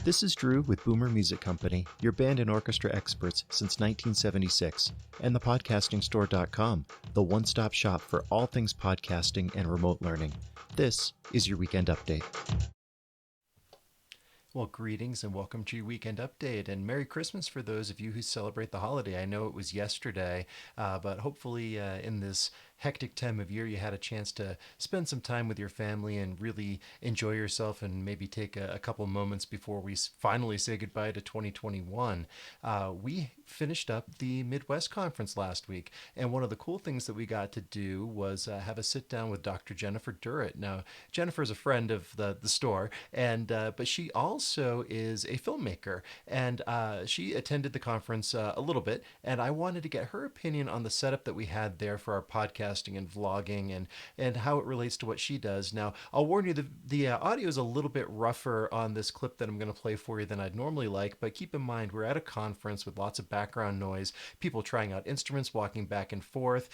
This is Drew with Boomer Music Company, your band and orchestra experts since 1976, and thepodcastingstore.com, the one-stop shop for all things podcasting and remote learning. This is your weekend update. Well, greetings and welcome to your weekend update, and Merry Christmas for those of you who celebrate the holiday. I know it was yesterday, but hopefully in this hectic time of year you had a chance to spend some time with your family and really enjoy yourself and maybe take a couple moments before we finally say goodbye to 2021. We finished up the Midwest Conference last week, and one of the cool things that we got to do was have a sit down with Dr. Jennifer Durrett. Now, Jennifer's a friend of the store, and but she also is a filmmaker, and she attended the conference a little bit, and I wanted to get her opinion on the setup that we had there for our podcasting and vlogging and how it relates to what she does. Now, I'll warn you, the audio is a little bit rougher on this clip that I'm going to play for you than I'd normally like, but keep in mind we're at a conference with lots of background noise, people trying out instruments, walking back and forth,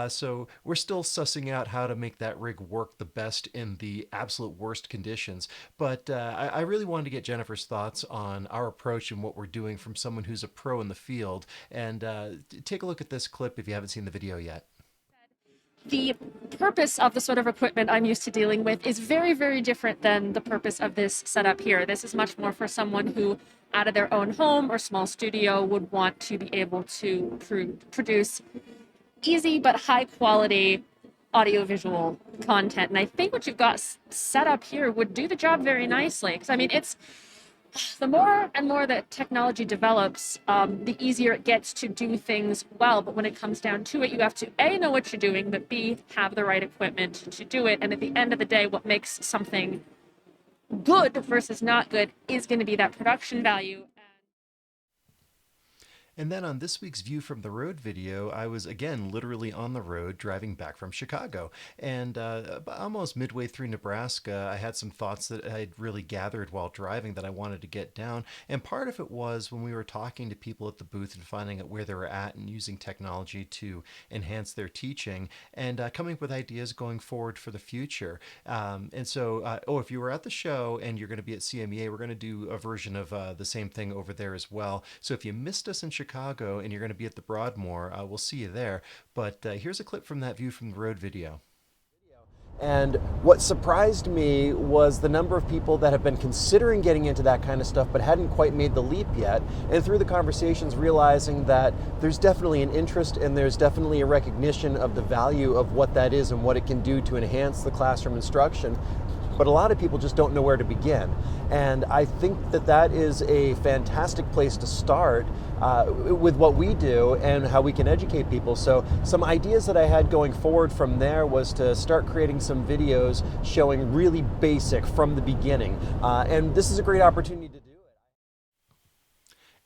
so we're still sussing out how to make that rig work the best in the absolute worst conditions. But I really wanted to get Jennifer's thoughts on our approach and what we're doing from someone who's a pro in the field. And take a look at this clip if you haven't seen the video yet. The purpose of the sort of equipment I'm used to dealing with is very, very different than the purpose of this setup here. This is much more for someone who, out of their own home or small studio, would want to be able to produce easy but high quality audiovisual content. And I think what you've got set up here would do the job very nicely. Because, I mean, it's the more and more that technology develops, the easier it gets to do things well. But when it comes down to it, you have to A, know what you're doing, but B, have the right equipment to do it. And at the end of the day, what makes something good versus not good is going to be that production value. And then on this week's View from the Road video, I was again literally on the road driving back from Chicago. And almost midway through Nebraska, I had some thoughts that I'd really gathered while driving that I wanted to get down. And part of it was when we were talking to people at the booth and finding out where they were at and using technology to enhance their teaching and coming up with ideas going forward for the future. And so, if you were at the show and you're going to be at CMEA, we're going to do a version of the same thing over there as well. So if you missed us in Chicago and you're going to be at the Broadmoor, we'll see you there. But here's a clip from that View from the Road video. And what surprised me was the number of people that have been considering getting into that kind of stuff but hadn't quite made the leap yet. And through the conversations, realizing that there's definitely an interest and there's definitely a recognition of the value of what that is and what it can do to enhance the classroom instruction. But a lot of people just don't know where to begin. And I think that that is a fantastic place to start with what we do and how we can educate people. So some ideas that I had going forward from there was to start creating some videos showing really basic from the beginning. And this is a great opportunity to do it.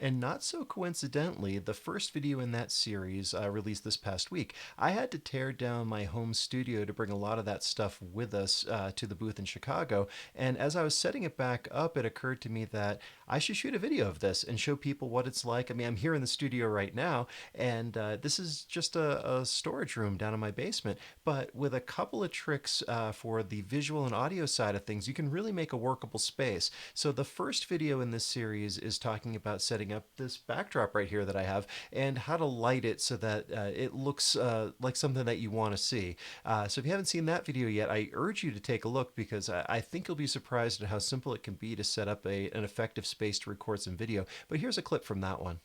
And not so coincidentally, the first video in that series released this past week. I had to tear down my home studio to bring a lot of that stuff with us to the booth in Chicago. And as I was setting it back up, it occurred to me that I should shoot a video of this and show people what it's like. I mean, I'm here in the studio right now, and this is just a storage room down in my basement. But with a couple of tricks for the visual and audio side of things, you can really make a workable space. So the first video in this series is talking about setting up this backdrop right here that I have and how to light it so that it looks like something that you want to see. So if you haven't seen that video yet, I urge you to take a look because I think you'll be surprised at how simple it can be to set up an effective space to record some video. But here's a clip from that one.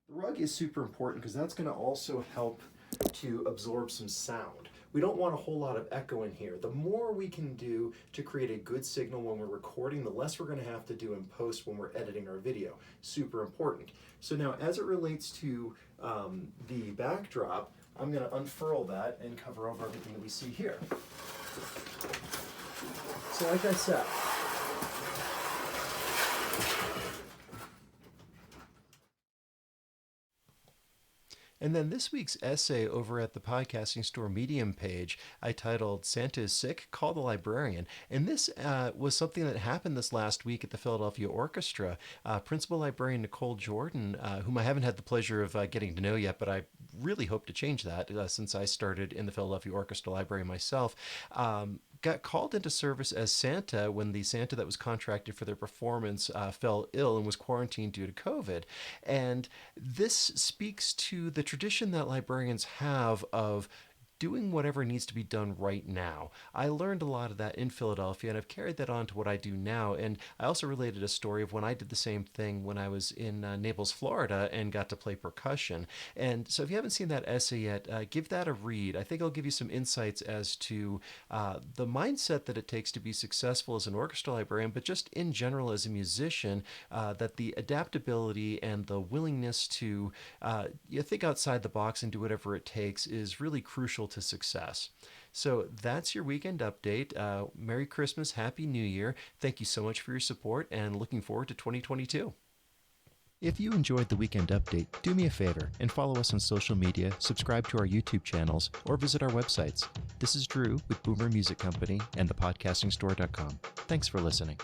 The rug is super important because that's going to also help to absorb some sound. We don't want a whole lot of echo in here. The more we can do to create a good signal when we're recording, the less we're going to have to do in post when we're editing our video. Super important. So now as it relates to the backdrop, I'm going to unfurl that and cover over everything that we see here. So like I said, And then this week's essay over at the Podcasting Store Medium page, I titled Santa is Sick, Call the Librarian. And this was something that happened this last week at the Philadelphia Orchestra. Principal Librarian Nicole Jordan, whom I haven't had the pleasure of getting to know yet, but I really hope to change that since I started in the Philadelphia Orchestra Library myself, got called into service as Santa when the Santa that was contracted for their performance fell ill and was quarantined due to COVID. And this speaks to the tradition that librarians have of doing whatever needs to be done right now. I learned a lot of that in Philadelphia, and I've carried that on to what I do now. And I also related a story of when I did the same thing when I was in Naples, Florida, and got to play percussion. And so if you haven't seen that essay yet, give that a read. I think it'll give you some insights as to the mindset that it takes to be successful as an orchestra librarian, but just in general as a musician, that the adaptability and the willingness to think outside the box and do whatever it takes is really crucial to success. So that's your weekend update. Merry Christmas, Happy New Year. Thank you so much for your support and looking forward to 2022. If you enjoyed the Weekend Update, do me a favor and follow us on social media, subscribe to our YouTube channels, or visit our websites. This is Drew with Boomer Music Company and thepodcastingstore.com. Thanks for listening.